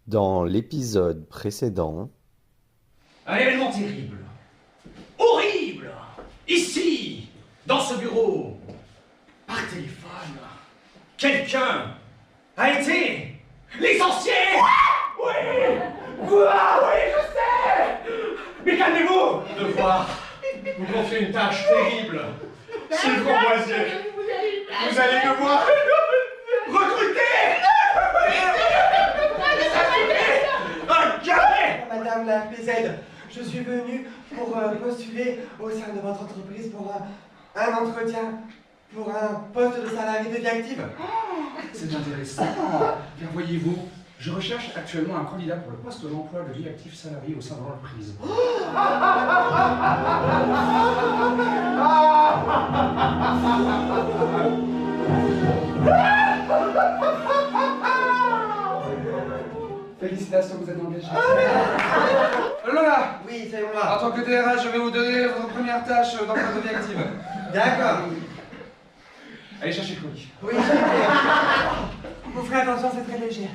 Dans l'épisode précédent... Un événement terrible, horrible, ici, dans ce bureau, par téléphone, quelqu'un a été licencié. Oui, oui, je sais. Mais calmez-vous. Devoir vous confier une tâche terrible. Monsieur Framboisier, vous allez devoir recruter un carré. Madame la PZ, je suis venu pour postuler au sein de votre entreprise pour un entretien pour un poste de salarié de vie active. C'est intéressant. Bien voyez-vous, je recherche actuellement un candidat pour le poste d'emploi de vie active salarié au sein de l'entreprise. Félicitations, vous êtes engagé. Lola, Oui, c'est en moi. tant que DRH, je vais vous donner votre première tâche d'emploi de vie active. D'accord. Allez chercher Chloé. Oui, j'ai fait. Vous ferez attention, c'est très léger.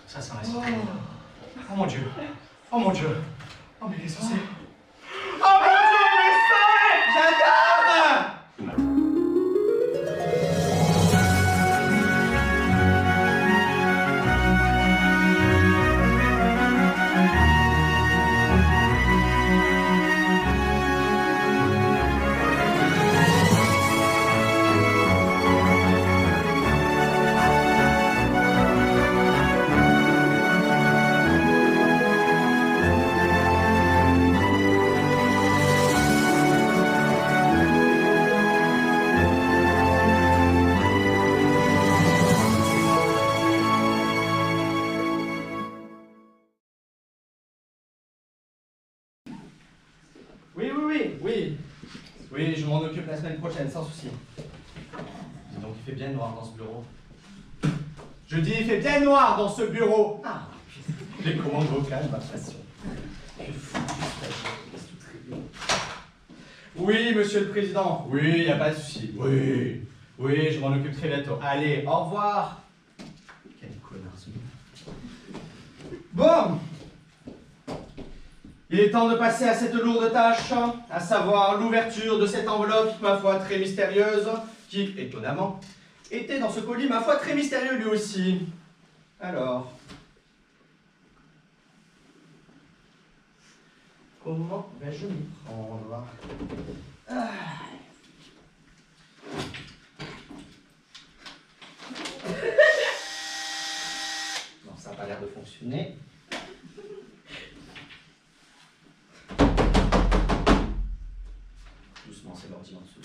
Ça reste. Oh mon Dieu. Oh mon Dieu. Oh mais qu'est-ce que c'est? Oh mon Dieu, mais ça! J'adore. Oui, je m'en occupe la semaine prochaine, sans souci. Dis donc, il fait bien noir dans ce bureau. Je dis, il fait bien noir dans ce bureau. Ah, les commandes vocales, ma passion. Je fous du Oui, monsieur le président. Oui, il n'y a pas de souci. Oui, je m'en occupe très bientôt. Allez, au revoir. Quel connard ce gars. Bon. Il est temps de passer à cette lourde tâche, à savoir l'ouverture de cette enveloppe, ma foi, très mystérieuse, qui, étonnamment, était dans ce colis, ma foi, très mystérieux lui aussi. Alors... comment vais-je m'y prendre? Non, ça n'a pas l'air de fonctionner. Doucement, c'est l'ordi en dessous.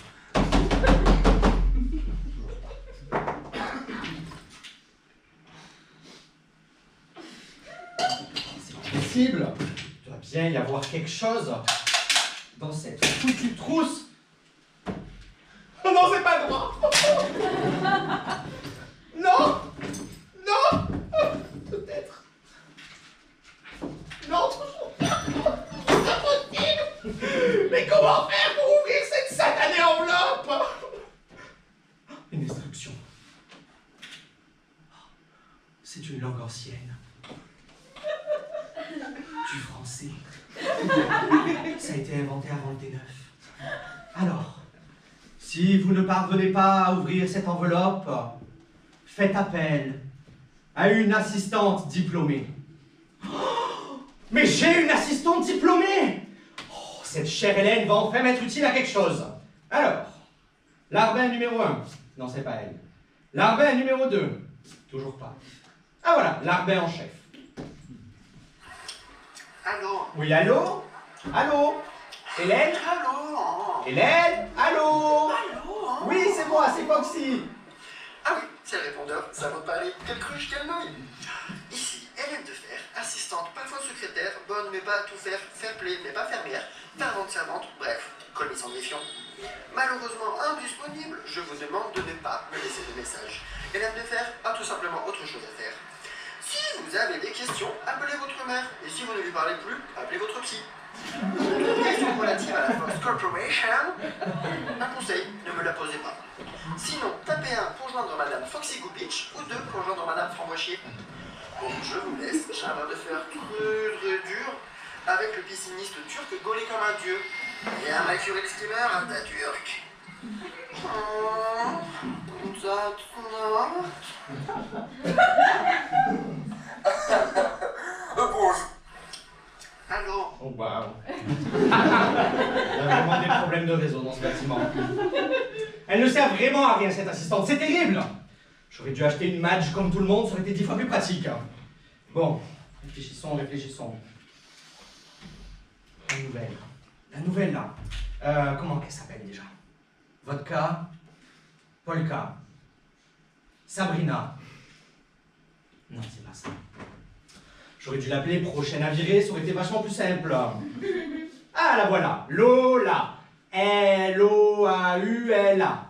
C'est pas possible. Il doit bien y avoir quelque chose dans cette foutue trousse. Oh non, c'est pas droit. Non. Peut-être. Non, toujours pas. C'est pas possible. Mais comment faire pour ouvrir cette satanée enveloppe? Une instruction. C'est une langue ancienne. Du français. Ça a été inventé avant le T9. Alors, si vous ne parvenez pas à ouvrir cette enveloppe, faites appel à une assistante diplômée. Oh, mais j'ai une assistante diplômée! Oh, cette chère Hélène va enfin m'être utile à quelque chose. Alors, Larbin numéro 1. Non, c'est pas elle. Larbin numéro 2. Toujours pas. Ah voilà, Larbin en chef. Allô? Oui, allô? Allô? Hélène? Allô? Hélène? Allô? Allô? Oui, c'est moi, c'est Foxy. Ah oui, c'est le répondeur, ça va te parler. Quelle cruche, quelle nouille? Ici, Hélène de Fer, assistante, parfois secrétaire, bonne mais pas à tout faire, fair play mais pas fermière, servante, bref, connaissant méfiant. Malheureusement indisponible, je vous demande de ne pas me laisser de message. Hélène de Fer a tout simplement autre chose à faire. Si vous avez des questions, appelez votre mère. Et si vous ne lui parlez plus, appelez votre psy. Une question relative à la Fox Corporation, un conseil, ne me la posez pas. Sinon, tapez 1 pour joindre Madame Fox. Foxy Goupitch ou 2 pour rejoindre Madame Framboisier. Bon, je vous laisse, j'ai un bain de fer très dur avec le pisciniste turc gaulé comme un dieu. Et un Mercury Steamer à Turc. Bonjour. Allô. Oh waouh. Il y a vraiment des problèmes de réseau dans ce bâtiment. Elle ne sert vraiment à rien cette assistante, c'est terrible. J'aurais dû acheter une Madge comme tout le monde, ça aurait été 10 fois plus pratique. Bon, réfléchissons. La nouvelle là. Comment qu'elle s'appelle déjà? Vodka, Polka, Sabrina. Non, c'est pas ça. J'aurais dû l'appeler prochaine à virer, ça aurait été vachement plus simple. Ah, la voilà. Lola. L-O-A-U-L-A.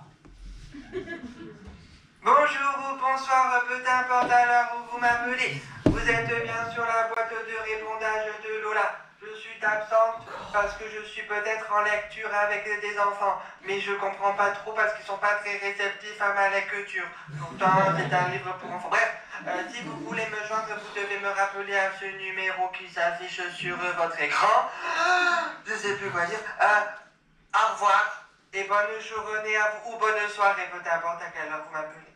Bonjour ou bonsoir, peu importe à l'heure où vous m'appelez. Vous êtes bien sur la boîte de répondage de Lola. Je suis absente parce que je suis peut-être en lecture avec des enfants, mais je comprends pas trop parce qu'ils sont pas très réceptifs à ma lecture. Pourtant, c'est un livre pour enfants. Bref, si vous voulez me joindre, vous devez me rappeler à ce numéro qui s'affiche sur votre écran. Je sais plus quoi dire. Au revoir et bonne journée à vous, ou bonne soirée, peu importe à quelle heure vous m'appelez.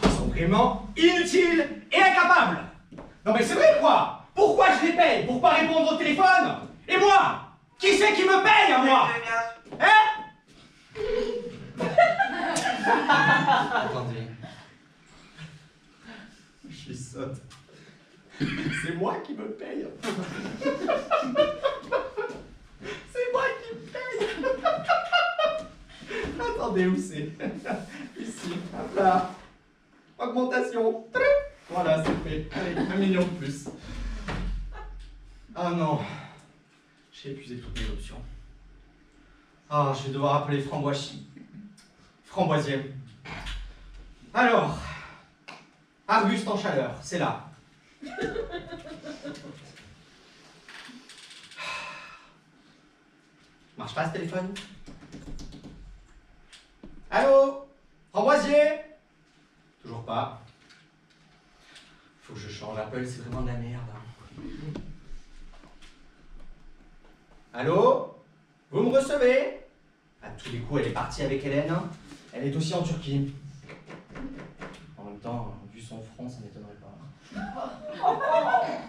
Ils sont vraiment inutiles et incapables. Non mais c'est vrai quoi. Pourquoi je les paye? Pour pas répondre au téléphone? Et moi? Qui c'est qui me paye à moi? Hein? Attendez. Je suis sotte. C'est moi qui me paye. C'est moi qui me paye. Attendez, où c'est? Ici, hop là. Augmentation. Voilà, c'est fait. Allez, 1 million de plus. Ah non. J'ai épuisé toutes mes options. Ah, je vais devoir appeler Framboisier. Alors, Arbuste en chaleur, c'est là. Marche pas ce téléphone? Allô? Framboisier? Toujours pas. Faut que je change Apple, c'est vraiment de la merde. Allô? Vous me recevez? À tous les coups, elle est partie avec Hélène. Elle est aussi en Turquie. En même temps, vu son front, ça m'étonnerait pas.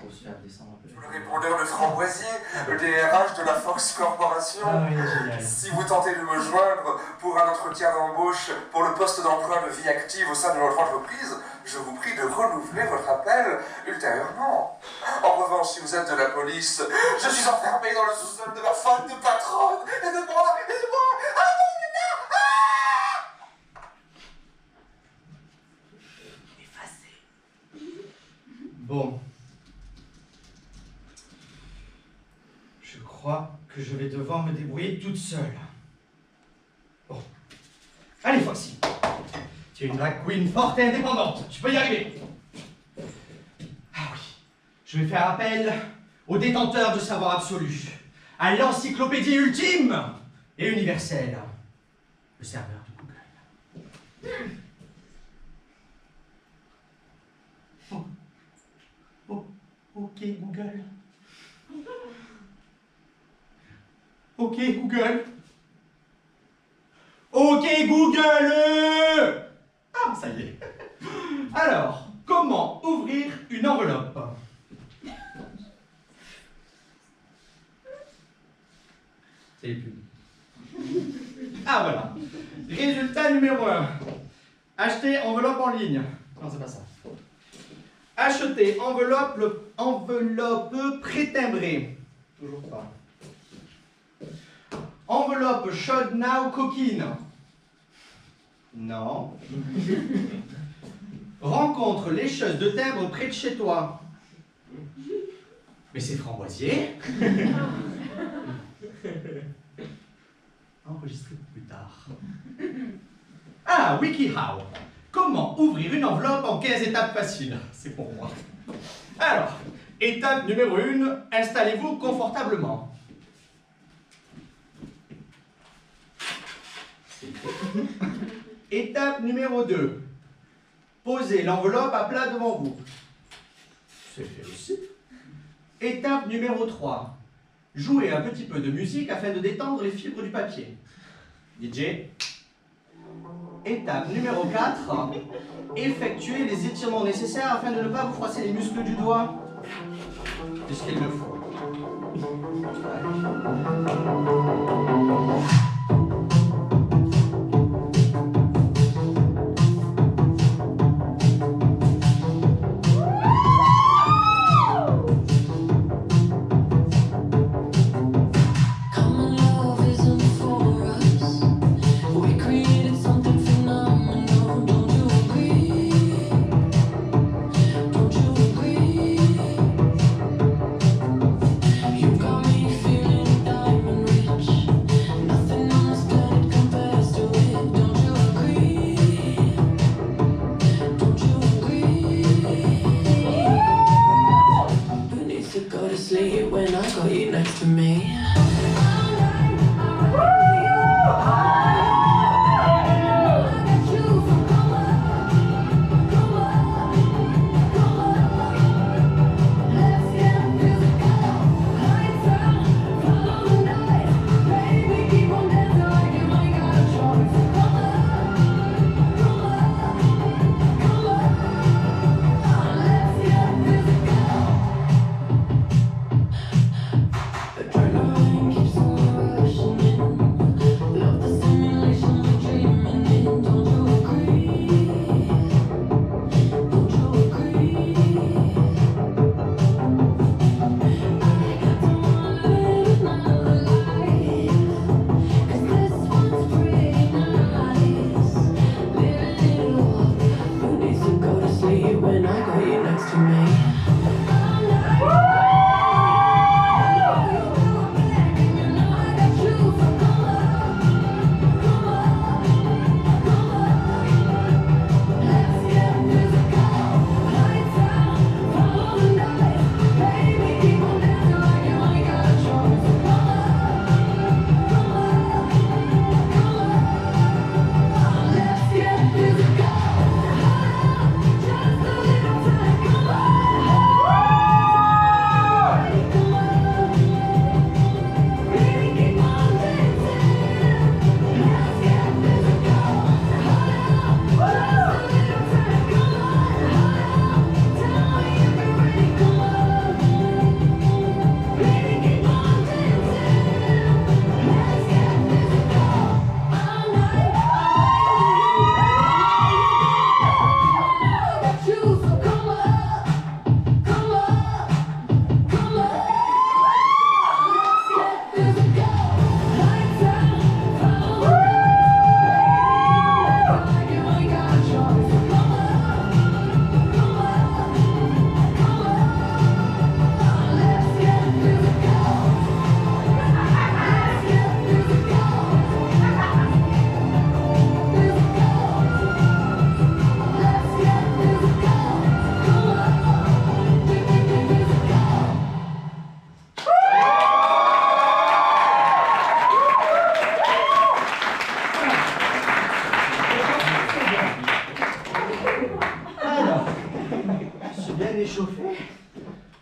Faut se faire descendre un peu. Le répondeur de Framboisier, le DRH de la Fox Corporation. Ah oui, génial. Si vous tentez de me joindre pour un entretien d'embauche pour le poste d'emploi de vie active au sein de votre entreprise, je vous prie de renouveler votre appel ultérieurement. En revanche, si vous êtes de la police, je suis enfermé dans le sous-sol de ma femme de patronne. Aidez-moi, aidez-moi. Ah non, Bon. Je crois que je vais devoir me débrouiller toute seule. Bon. Allez, Foxy. Tu es une drag queen forte et indépendante. Tu peux y arriver. Ah oui. Je vais faire appel au détenteur de savoir absolu. À l'encyclopédie ultime et universelle. Le serveur de Google. Ok, Google. Ok, Google. Ok, Google. Ah, ça y est. Alors, comment ouvrir une enveloppe? C'est les pubs. Ah, voilà. Résultat numéro 1. Acheter enveloppe en ligne. Non, c'est pas ça. Acheter enveloppe pré-timbrée. Toujours pas. Enveloppe Should Now coquine. Non. Rencontre lécheuse de timbre près de chez toi. Mais c'est Framboisier. Enregistré plus tard. Ah, WikiHow. Comment ouvrir une enveloppe en 15 étapes faciles? C'est pour moi. Alors, étape numéro 1, installez-vous confortablement. Étape numéro 2, Posez l'enveloppe à plat devant vous. C'est fait aussi. Étape numéro 3. Jouez un petit peu de musique afin de détendre les fibres du papier. DJ. Étape numéro 4. Effectuez les étirements nécessaires afin de ne pas vous froisser les muscles du doigt. Puisqu'il le faut. When I got you next to me.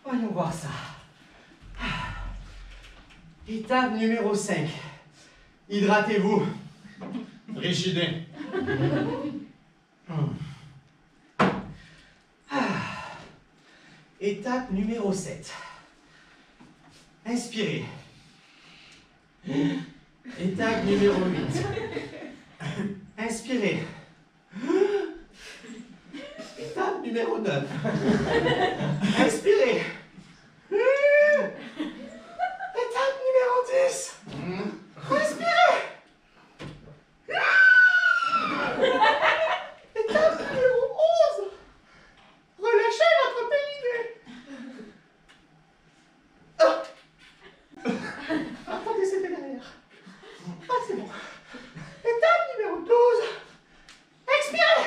Voyons voir ça. Étape numéro 5. Hydratez-vous. Rigidez. Étape numéro 7. Inspirez. Étape numéro 8. Inspirez. Étape numéro 9. Inspirez. Étape numéro 10. Inspirez. Étape numéro 11. Relâchez votre périnée. Attendez, c'était derrière. Ah, c'est bon. Étape numéro 12. Expirez.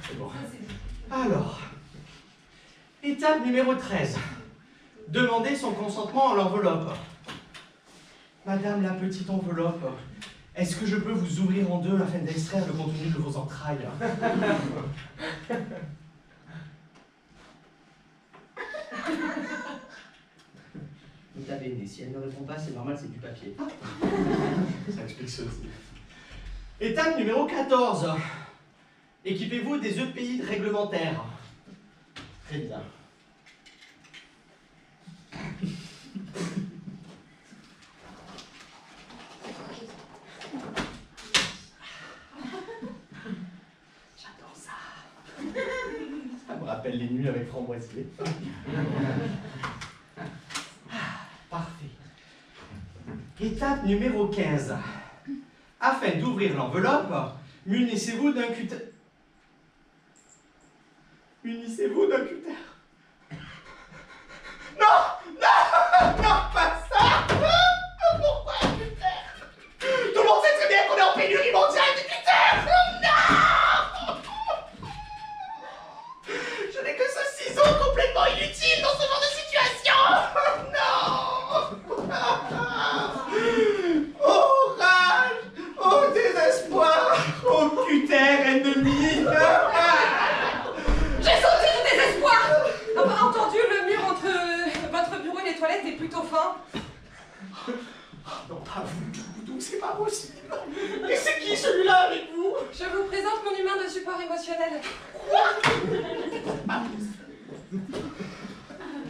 C'est bon. Alors, étape numéro 13. Demandez son consentement à l'enveloppe. Madame la petite enveloppe, est-ce que je peux vous ouvrir en deux afin d'extraire le contenu de vos entrailles? Nota bene, si elle ne répond pas, c'est normal, c'est du papier. Ça explique ceci. Étape numéro 14. Équipez-vous des EPI réglementaires. Très bien. J'adore ça. Ça me rappelle les nuits avec Framboisier. Parfait. Étape numéro 15. Afin d'ouvrir l'enveloppe, munissez-vous d'un cutter. Munissez-vous d'un cutter. Non! Non! Non, pas ça! Pourquoi un cutter? Tout le monde sait très bien qu'on est en pénurie mondiale du cutter! Non! Je n'ai que ce ciseau complètement inutile dans ce genre de situation! Non! Oh rage! Oh désespoir! Oh cutter ennemi! J'ai sauté de désespoir! Avoir entendu le mur entre votre bureau et les toilettes est plutôt fin. Non, pas vous, donc c'est pas possible! Et c'est qui celui-là avec vous? Je vous présente mon humain de support émotionnel.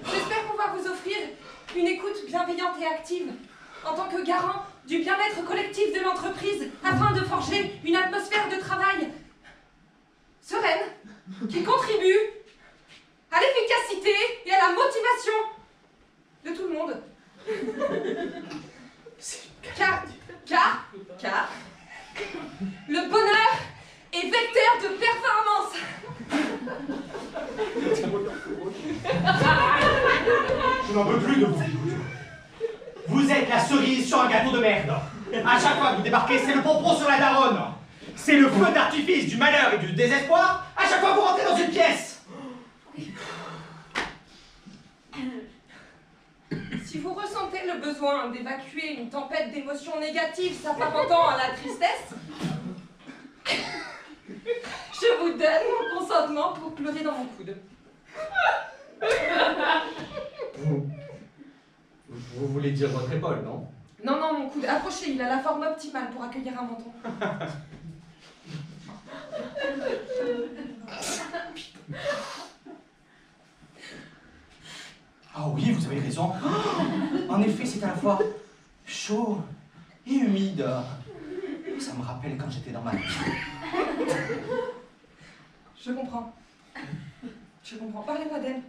J'espère pouvoir vous offrir une écoute bienveillante et active en tant que garant du bien-être collectif de l'entreprise afin de forger une atmosphère de travail sereine qui contribue à l'efficacité et à la motivation de tout le monde. Car le bonheur est vecteur de performance. Je n'en peux plus de vous. Vous êtes la cerise sur un gâteau de merde. À chaque fois que vous débarquez, c'est le pompon sur la daronne. C'est le feu d'artifice du malheur et du désespoir. À chaque fois que vous rentrez dans une pièce. Si vous ressentez le besoin d'évacuer une tempête d'émotions négatives s'apparentant à la tristesse, je vous donne mon consentement pour pleurer dans mon coude. Vous voulez dire votre épaule, non? Non, non, mon coude. Approchez, il a la forme optimale pour accueillir un menton. Ah oui, vous avez raison. En effet, c'est à la fois chaud et humide. Ça me rappelle quand j'étais dans ma vie. Je comprends. Je comprends. Parlez-moi d'elle.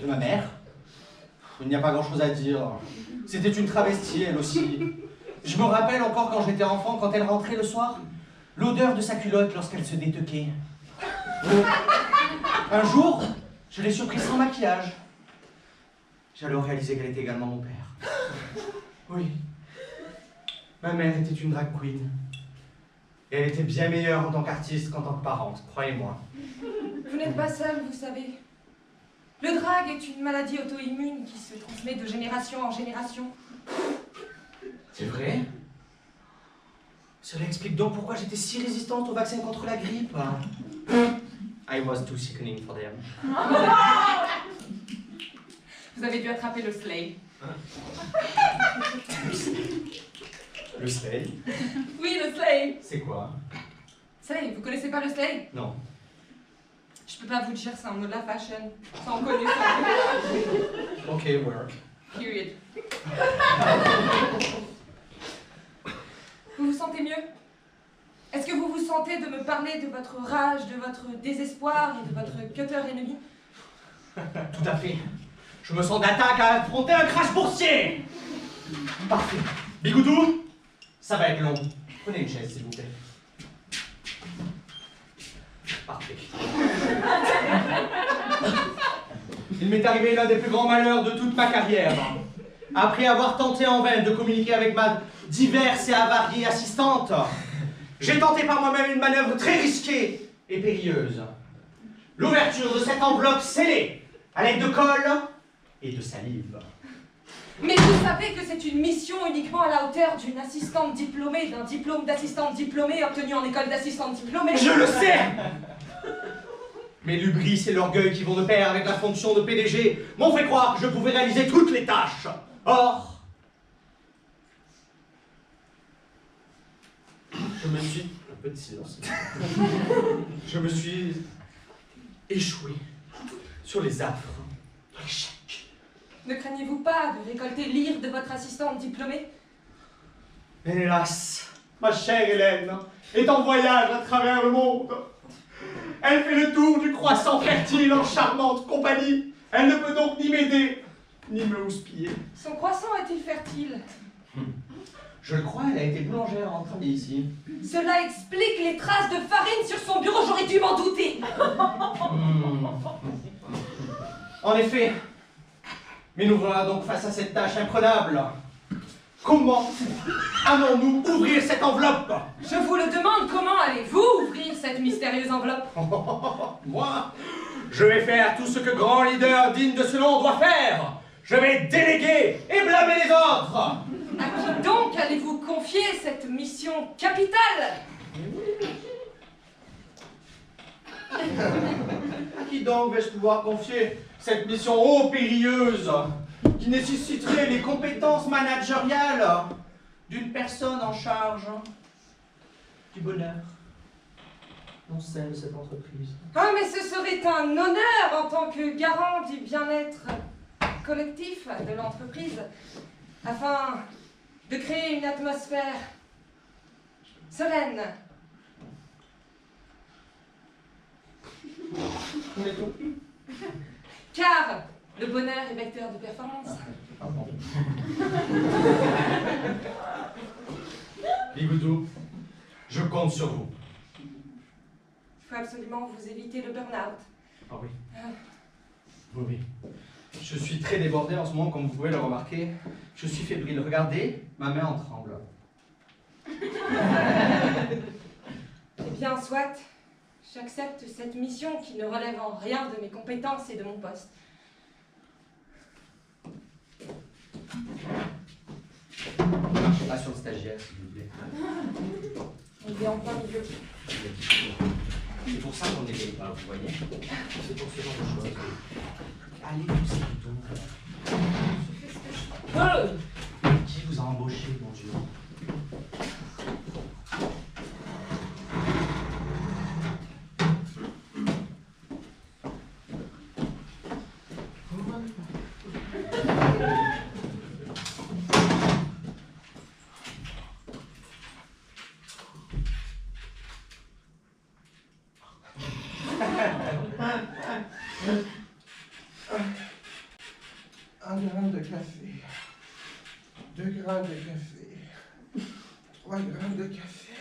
De ma mère? Il n'y a pas grand-chose à dire. C'était une travestie, elle aussi. Je me rappelle encore quand j'étais enfant, quand elle rentrait le soir, l'odeur de sa culotte lorsqu'elle se détequait. Un jour, je l'ai surprise sans maquillage. J'ai alors réalisé qu'elle était également mon père. Oui. Ma mère était une drag queen. Et elle était bien meilleure en tant qu'artiste qu'en tant que parente, croyez-moi. Vous n'êtes pas seul, vous savez. Le drag est une maladie auto-immune qui se transmet de génération en génération. C'est vrai? Cela explique donc pourquoi j'étais si résistante au vaccin contre la grippe. I was too sickening for them. Vous avez dû attraper le slay. Le slay? Oui, le slay. C'est quoi? Slay, vous connaissez pas le slay? Non. Je peux pas vous le dire, c'est un mot de la fashion. C'est reconnu, ça. Ok, work. Period. Vous vous sentez mieux? Est-ce que vous vous sentez de me parler de votre rage, de votre désespoir et de votre cutter ennemi? Tout à fait. Je me sens d'attaque à affronter un crash boursier. Parfait. Bigoudou, ça va être long. Prenez une chaise, s'il vous plaît. Parfait. Il m'est arrivé l'un des plus grands malheurs de toute ma carrière. Après avoir tenté en vain de communiquer avec ma diverse et avariée assistante, j'ai tenté par moi-même une manœuvre très risquée et périlleuse. L'ouverture de cette enveloppe scellée à l'aide de colle et de salive. Mais vous savez que c'est une mission uniquement à la hauteur d'une assistante diplômée, d'un diplôme d'assistante diplômée obtenu en école d'assistante diplômée. Je le sais! Mais l'hubris et l'orgueil qui vont de pair avec la fonction de PDG m'ont fait croire que je pouvais réaliser toutes les tâches. Or, je me suis... Un peu de silence. Je me suis échoué sur les affres de l'échec. Ne craignez-vous pas de récolter l'ire de votre assistante diplômée? Hélas, ma chère Hélène est en voyage à travers le monde. Elle fait le tour du croissant fertile en charmante compagnie. Elle ne peut donc ni m'aider, ni me houspiller. Son croissant est-il fertile? Je le crois, elle a été boulangère en travail ici. Cela explique les traces de farine sur son bureau, j'aurais dû m'en douter. En effet, mais nous voilà donc face à cette tâche imprenable. Comment allons-nous ouvrir cette enveloppe? Je vous le demande, comment allez-vous ouvrir cette mystérieuse enveloppe? Moi, je vais faire tout ce que grand leader digne de ce nom doit faire. Je vais déléguer et blâmer les autres. À qui donc allez-vous confier cette mission capitale? À qui donc vais-je pouvoir confier cette mission ô périlleuse qui nécessiterait les compétences managériales d'une personne en charge du bonheur, non celle de cette entreprise? Ah, mais ce serait un honneur en tant que garant du bien-être collectif de l'entreprise, afin de créer une atmosphère sereine. Car le bonheur est vecteur de performance. Bigoudou, je compte sur vous. Il faut absolument vous éviter le burn-out. Ah oui. Oui, oui. Je suis très débordé en ce moment, comme vous pouvez le remarquer. Je suis fébrile. Regardez, ma main en tremble. Eh bien, soit. J'accepte cette mission qui ne relève en rien de mes compétences et de mon poste. Pas sur le stagiaire, s'il vous plaît. Il est en plein milieu. C'est pour ça qu'on n'éveille pas, vous voyez? C'est pour ce genre de choses. Allez, vous c'est tout. Je fais ce que je peux. Qui vous a embauché, mon Dieu? Un grain de café, 2 grains de café, 3 grains de café,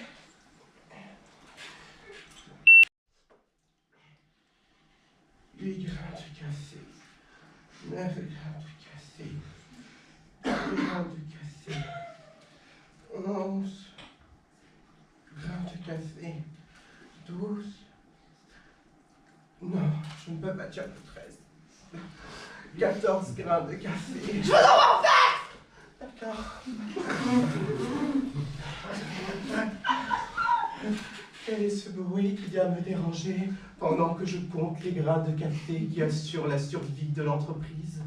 8 grains de café, 9 grains de café, 10 grains de café, 11 grains de café, 12. Non, je ne peux pas dire le 13. 14 grains de café. Je veux en faire! D'accord. Quel est ce bruit qui vient me déranger pendant que je compte les grains de café qui assurent la survie de l'entreprise?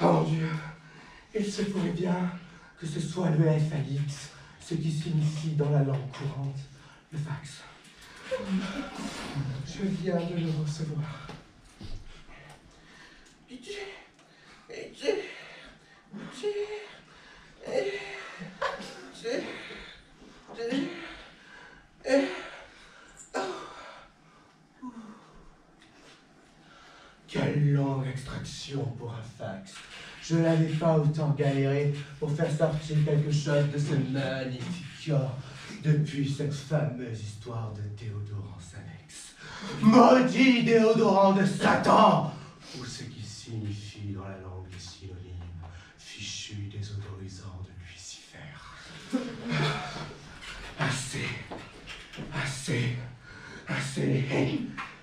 Oh mon Dieu, il se pourrait bien que ce soit le FAX, ce qui signifie dans la langue courante le fax. Je viens de le recevoir. Quelle longue extraction pour un fax. Je n'avais pas autant galéré pour faire sortir quelque chose de ce magnifique corps depuis cette fameuse histoire de déodorant Sanex. Maudit déodorant de Satan! Ou ce qui signifie dans la langue des synonymes, fichu désodorisant de Lucifer. Assez.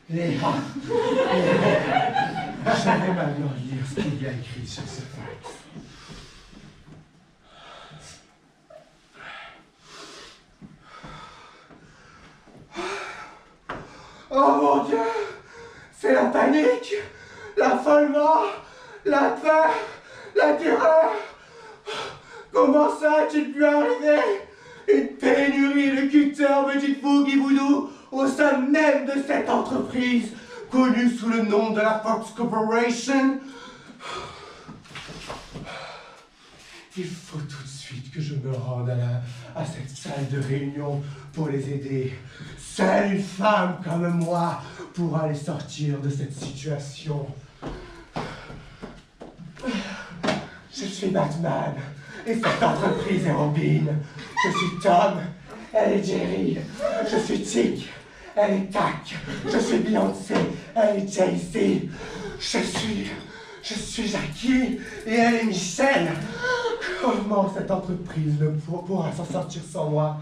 Les Je vais maintenant lire ce qu'il y a écrit sur ce fax. Oh mon Dieu! C'est la panique, l'affolement, la peur, la terreur. Comment ça a-t-il pu arriver? Une pénurie de cutters, me dites-vous, Guiboudou, au sein même de cette entreprise, connue sous le nom de la Fox Corporation. Il faut tout de suite que je me rende à cette salle de réunion pour les aider. Seule une femme comme moi pourra les sortir de cette situation. Je suis Batman et cette entreprise est Robin. Je suis Tom, elle est Jerry. Je suis Tic, elle est Tac. Je suis Beyoncé, elle est Jay-Z. Je suis Jackie et elle est Michelle. Comment cette entreprise ne pourra s'en sortir sans moi?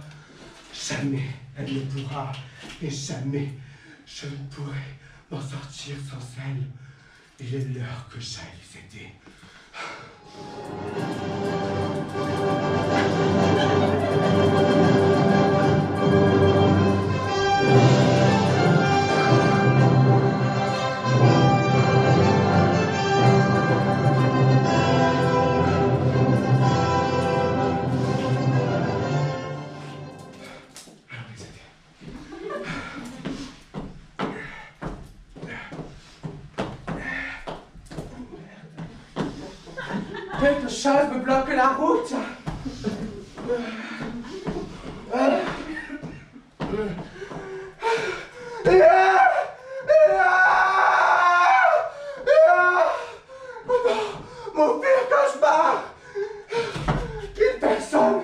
Jamais elle ne pourra et jamais je ne pourrai m'en sortir sans elle. Il est l'heure que j'aille les aider. Quelque chose me bloque la route. Mon pire cauchemar. Une personne,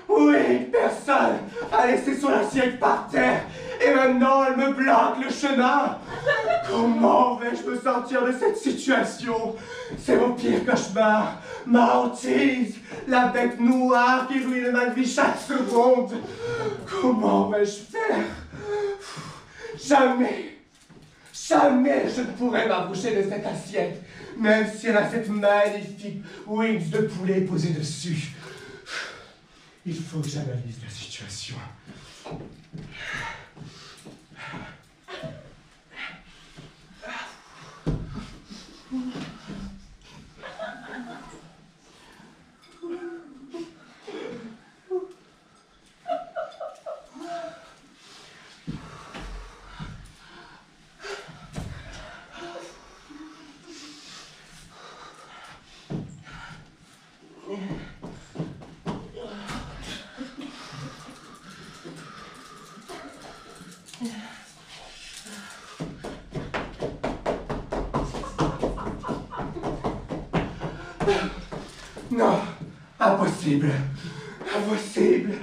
oui, une personne a laissé son assiette par terre et maintenant elle me bloque le chemin. Comment vais-je me sortir de cette situation? C'est mon pire cauchemar, ma hantise, la bête noire qui ruine ma vie chaque seconde. Comment vais-je faire? Jamais je ne pourrai m'approcher de cette assiette, même si elle a cette magnifique wings de poulet posée dessus. Il faut que j'analyse la situation. Non, impossible, impossible,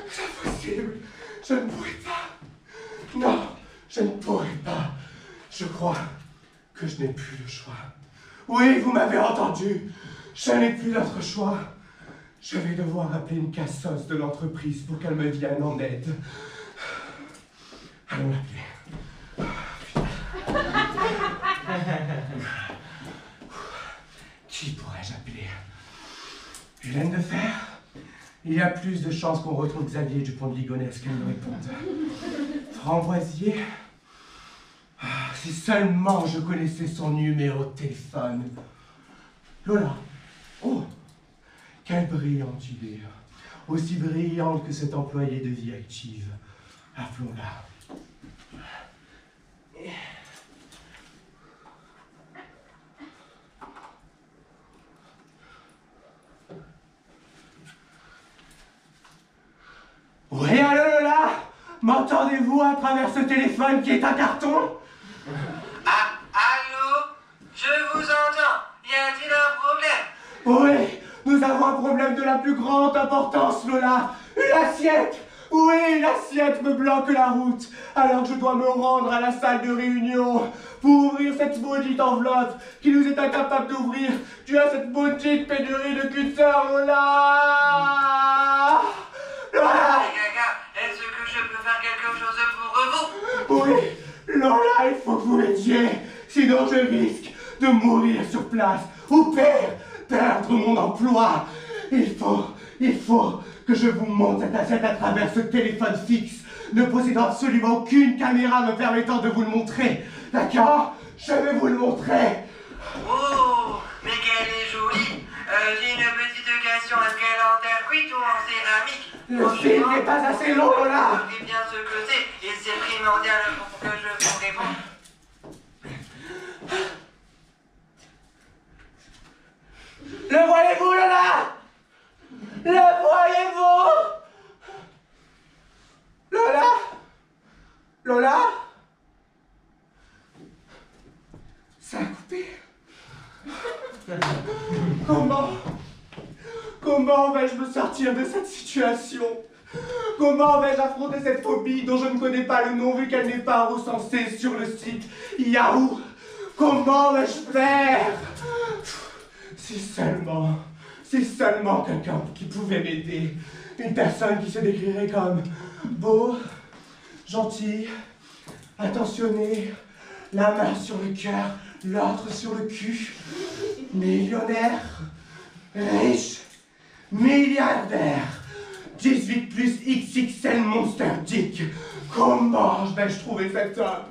impossible, je ne pourrai pas. Non, je ne pourrai pas. Je crois que je n'ai plus le choix. Oui, vous m'avez entendu, je n'ai plus d'autre choix. Je vais devoir appeler une cassos de l'entreprise pour qu'elle me vienne en aide. Allons l'appeler. Qui pourrais-je appeler? Hélène de Fer? Il y a plus de chances qu'on retrouve Xavier Dupont de Ligonnès qu'elle me réponde. Framboisier? Si seulement je connaissais son numéro de téléphone. Lola? Oh! Quelle brillante idée! Aussi brillante que cet employé de vie active. Appelons-la. Oui, allô Lola? M'entendez-vous à travers ce téléphone qui est un carton? Ah, allô? Je vous entends. Y a-t-il un problème? Oui, nous avons un problème de la plus grande importance, Lola. Une assiette! Oui, une assiette me bloque la route. Alors je dois me rendre à la salle de réunion pour ouvrir cette maudite enveloppe qui nous est incapable d'ouvrir dû à cette maudite pénurie de cutters, Lola! Lola! Est-ce que je peux faire quelque chose pour vous? Oui, Lola, il faut que vous m'aidiez. Sinon je risque de mourir sur place, ou pire, perdre mon emploi. Il faut que je vous montre cette assiette à travers ce téléphone fixe, ne possédant absolument aucune caméra me permettant de vous le montrer. D'accord? Je vais vous le montrer. Oh, mais qu'elle est jolie. J'ai une petite question. Est-ce qu'elle est en terre cuite ou en céramique? Le film n'est pas assez long, Lola. Je sais bien ce que c'est, et c'est primordial pour que je vous réponde. Le voyez-vous, Lola? Le voyez-vous? Lola? Lola? Ça a coupé. Comment vais-je me sortir de cette situation? Comment vais-je affronter cette phobie dont je ne connais pas le nom vu qu'elle n'est pas recensée sur le site Yahoo? Comment vais-je faire? Si seulement quelqu'un qui pouvait m'aider. Une personne qui se décrirait comme beau, gentil, attentionné, la main sur le cœur, l'autre sur le cul, millionnaire, riche, milliardaire, 18 plus XXL Monster Dick. Comment vais-je trouver cet homme?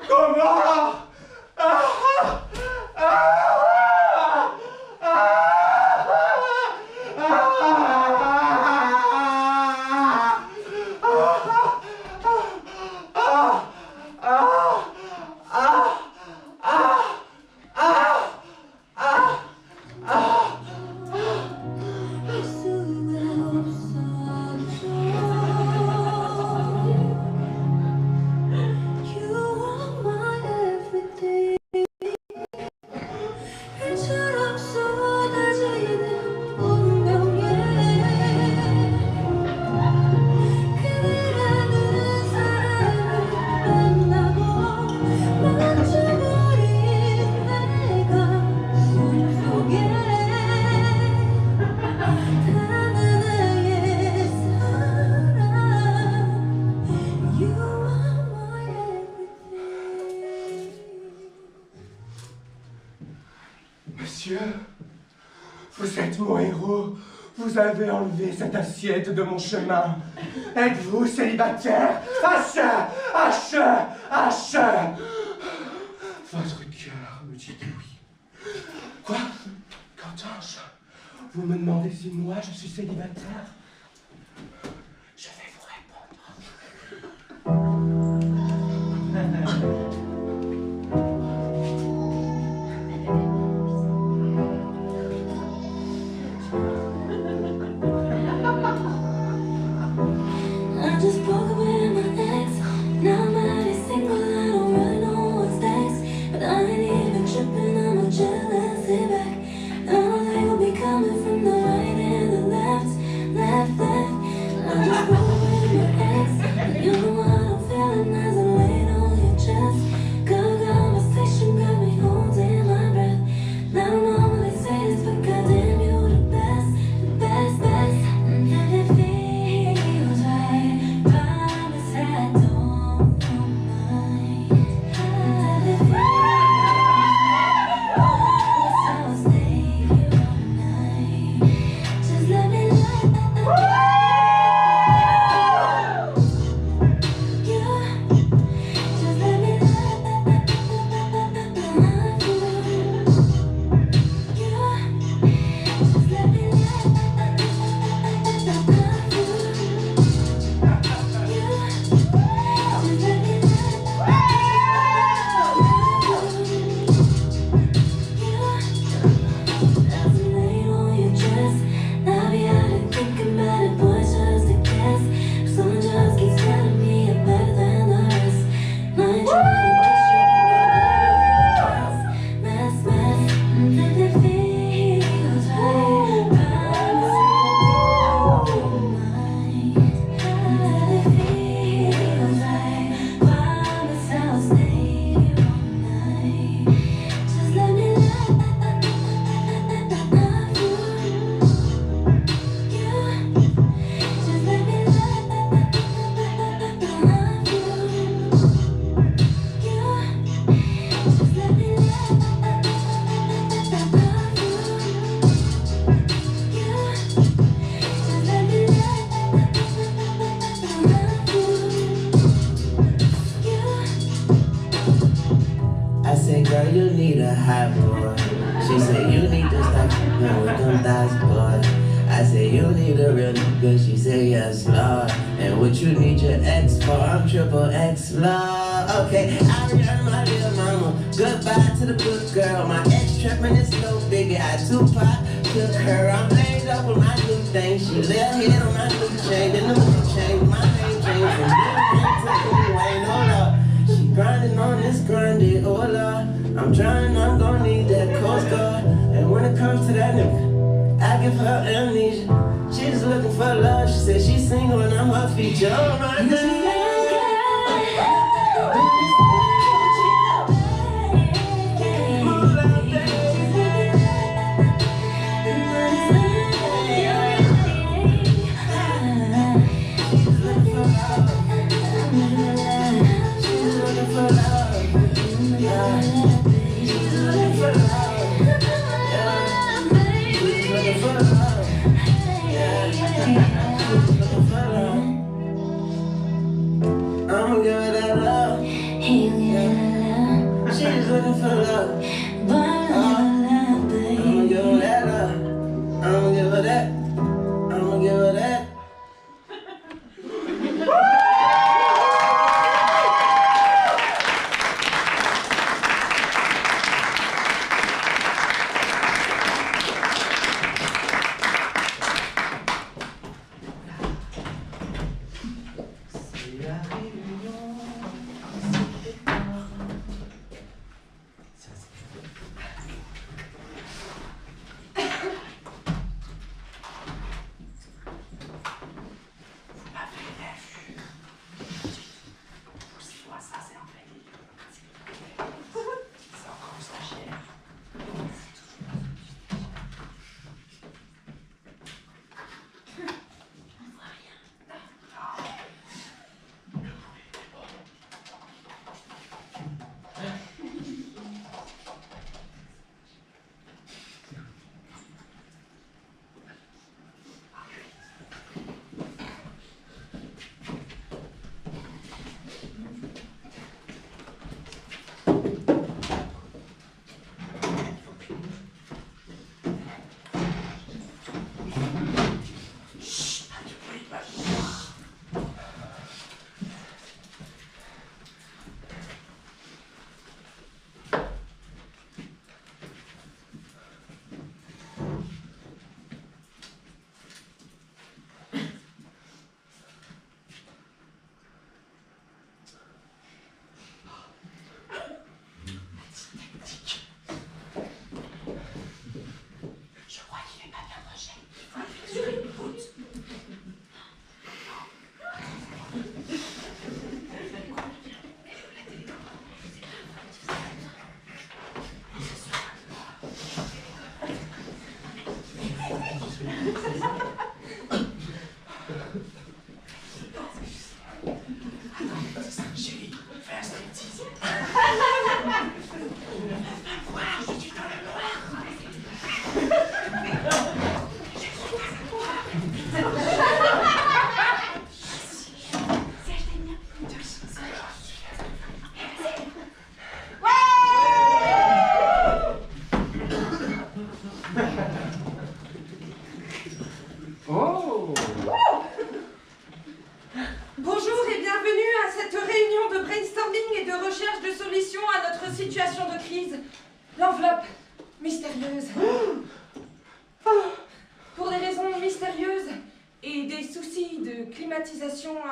Comment? Monsieur, vous êtes mon héros. Vous avez enlevé cette assiette de mon chemin. Êtes-vous célibataire? H. Votre cœur me dit que oui. Quoi? Qu'entends-je? Vous me demandez si moi je suis célibataire? Je vais vous répondre. I just broke up with my ex. Now I'm already single, I don't really know what's next. But I ain't even tripping, I'm a jealous sit back. I know they will be coming from the right and the left. hot boy. She said, you need to stop playing with them thighs, boy. I said, you need a real nigga. She said, yes, Lord. And what you need your ex for? I'm triple X, Lord. Okay, I returned my little mama. Goodbye to the good girl. My ex tripping is no biggie. I Tupac took her. I'm laid up with my new thing. She left hit on my new chain. Then the mood changed. My name changed from Big to Wayne. Hold up. She grinding on this grinding. Oh, Lord. I'm trying, I'm gonna need that Coast Guard. And when it comes to that nigga, I give her amnesia. She just looking for love. She said she's single and I'm her feature. Oh my God. I'ma give her that love. She's looking for love. I'ma give her that love. I'ma give her that. I'ma give her that.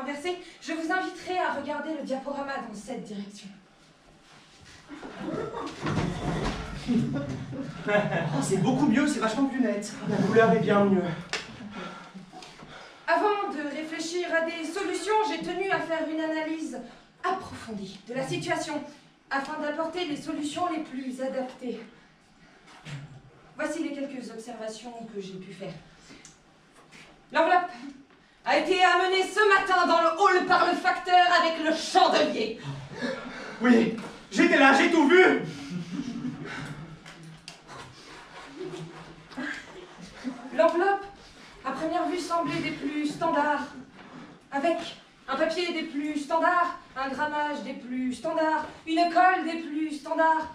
Inversée, je vous inviterai à regarder le diaporama dans cette direction. Oh, c'est beaucoup mieux, c'est vachement plus net. La couleur est bien mieux. Avant de réfléchir à des solutions, j'ai tenu à faire une analyse approfondie de la situation afin d'apporter les solutions les plus adaptées. Voici les quelques observations que j'ai pu faire. L'enveloppe a été amenée ce matin dans le hall par le facteur avec le chandelier. Oui, j'étais là, j'ai tout vu. L'enveloppe, à première vue, semblait des plus standards, avec un papier des plus standards, un grammage des plus standards, une colle des plus standards.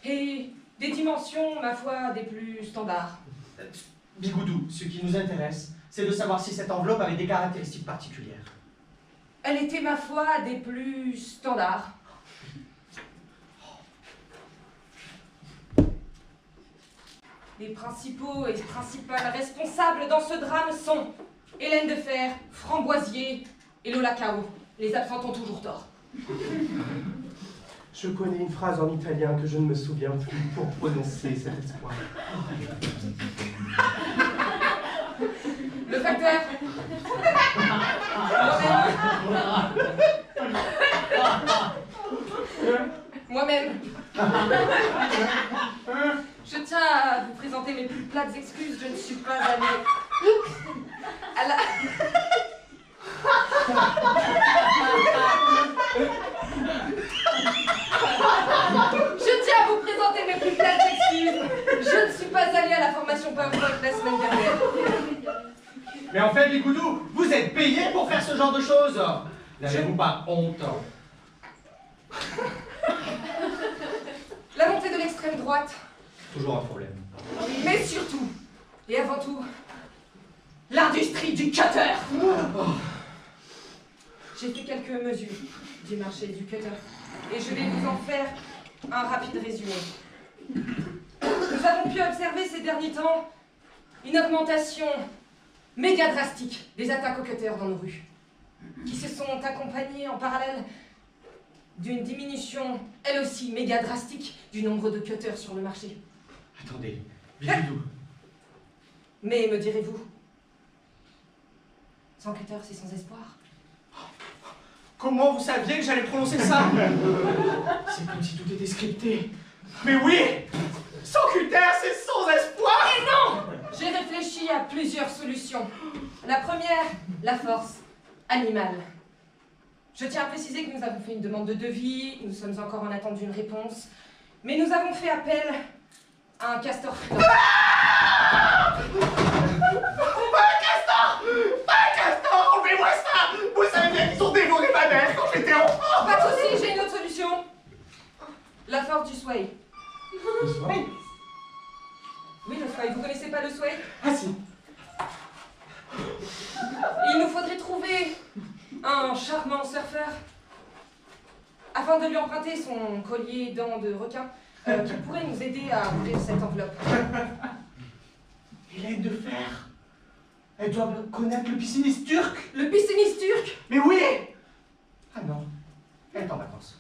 Et des dimensions, ma foi, des plus standards. Bigoudou, ce qui nous intéresse, c'est de savoir si cette enveloppe avait des caractéristiques particulières. Elle était, ma foi, des plus standards. Les principaux et principales responsables dans ce drame sont Hélène de Fer, Framboisier et Lola Cao. Les absents ont toujours tort. Je connais une phrase en italien que je ne me souviens plus pour prononcer cet espoir. Le facteur. Moi-même. Je tiens à vous présenter mes plus plates excuses. Je ne suis pas allée à la... Je tiens à vous présenter mes plus plates excuses. Je ne suis pas allée à la formation PowerPoint la semaine dernière. Mais en fait, Bigoudou, vous êtes payé pour faire ce genre de choses. N'avez-vous pas honte? La montée de l'extrême droite. Toujours un problème. Mais surtout, et avant tout, l'industrie du cutter. J'ai fait quelques mesures du marché du cutter et je vais vous en faire un rapide résumé. Nous avons pu observer ces derniers temps une augmentation méga drastique des attaques aux cutters dans nos rues, qui se sont accompagnées en parallèle d'une diminution, elle aussi méga drastique, du nombre de cutters sur le marché. Attendez, Bigoudou. Mais me direz-vous, sans cutter, c'est sans espoir. Comment vous saviez que j'allais prononcer ça? C'est comme si tout était scripté. Mais oui! Sans cutter, c'est sans espoir! Et non! J'ai réfléchi à plusieurs solutions. La première, la force animale. Je tiens à préciser que nous avons fait une demande de devis, nous sommes encore en attente d'une réponse, mais nous avons fait appel à un castor friteur. Pas un castor! Pas un castor! Enlevez-moi ça! Vous savez bien qu'ils ont dévoré ma mère quand j'étais enfant! Pas de soucis, j'ai une autre solution. La force du sway. Le soir? Oui, le sway. Vous connaissez pas le sway? Ah si! Il nous faudrait trouver un charmant surfeur afin de lui emprunter son collier dents de requin qui pourrait nous aider à ouvrir cette enveloppe. Hélène de Fer! Elle doit connaître le pisciniste turc! Le pisciniste turc? Mais oui! Ah non, elle est en vacances.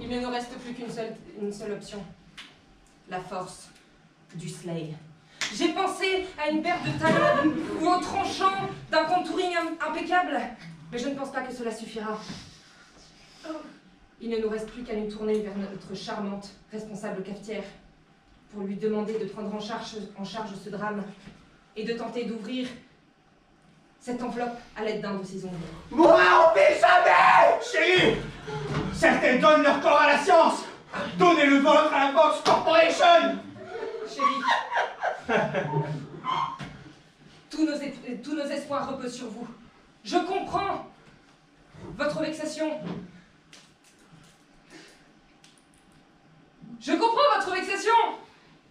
Il ne nous reste plus une seule option. La force du sleigh. J'ai pensé à une paire de talons ou au tranchant d'un contouring impeccable, mais je ne pense pas que cela suffira. Il ne nous reste plus qu'à nous tourner vers notre charmante responsable cafetière pour lui demander de prendre en charge ce drame et de tenter d'ouvrir cette enveloppe à l'aide d'un de ses ongles. Moi, on fait jamais! Chérie! Certains donnent leur corps à la science! Donnez le vôtre à la Fox Corporation! Chérie, tous nos espoirs reposent sur vous. Je comprends votre vexation. Je comprends votre vexation!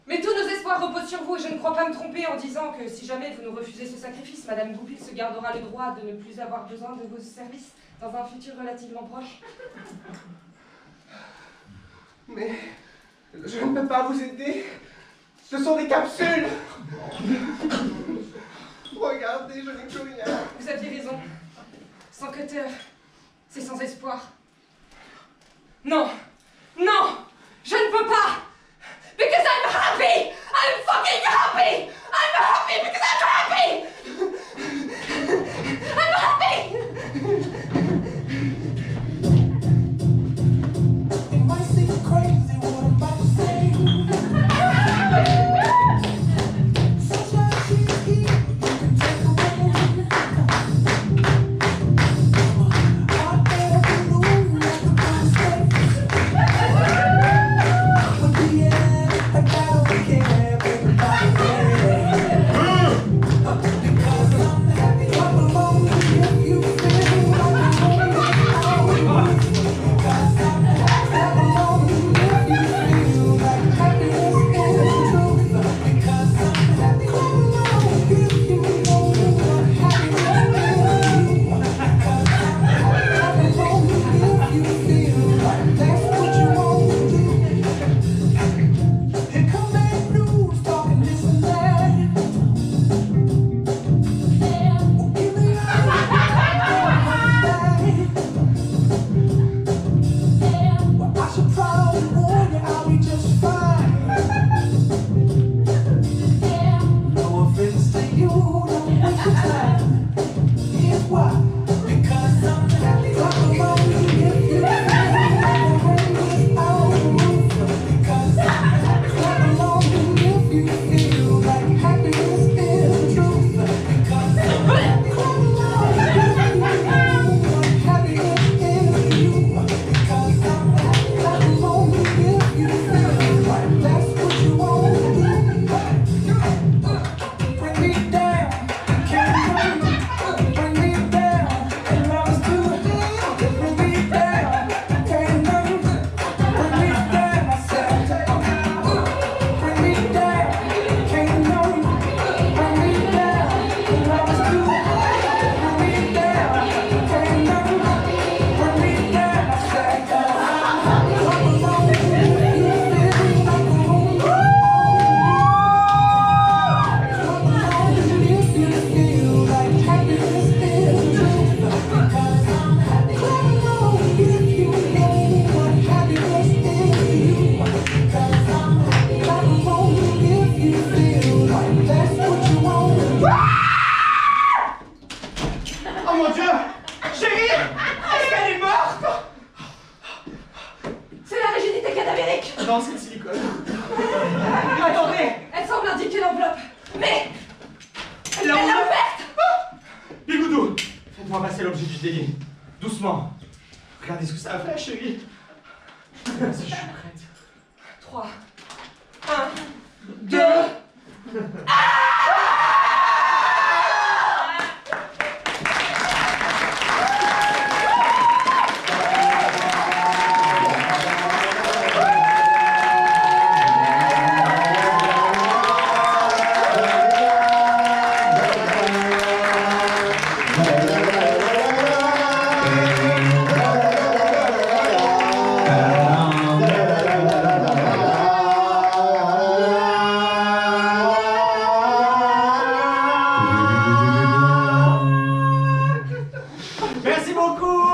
Mais tous nos espoirs reposent sur vous et je ne crois pas me tromper en disant que si jamais vous nous refusez ce sacrifice, Madame Goupil se gardera le droit de ne plus avoir besoin de vos services dans un futur relativement proche. Mais je ne peux pas vous aider. Ce sont des capsules. Regardez, je n'ai plus rien. Vous aviez raison. Sans cutter, c'est sans espoir. Non! Non! Je ne peux pas! Because I'm happy! I'm fucking happy! I'm happy because I'm happy! I'm happy! It might seem crazy what I'm about to say. Sunshine, she's here, you can take away. Out there in the room, like a boss face. With the air, like I don't care, everybody. Oh mon Dieu! Chérie! Est-ce qu'elle est morte? C'est la rigidité cadavérique. Non, c'est le silicone. Attendez! Elle semble indiquer l'enveloppe. Mais Elle l'a elle l'a ouverte. ouverte. Bigoudou, faites-moi passer l'objet du délit. Doucement. Regardez ce que ça a fait, chérie. Je suis prête. 3, 1, 2... Merci beaucoup!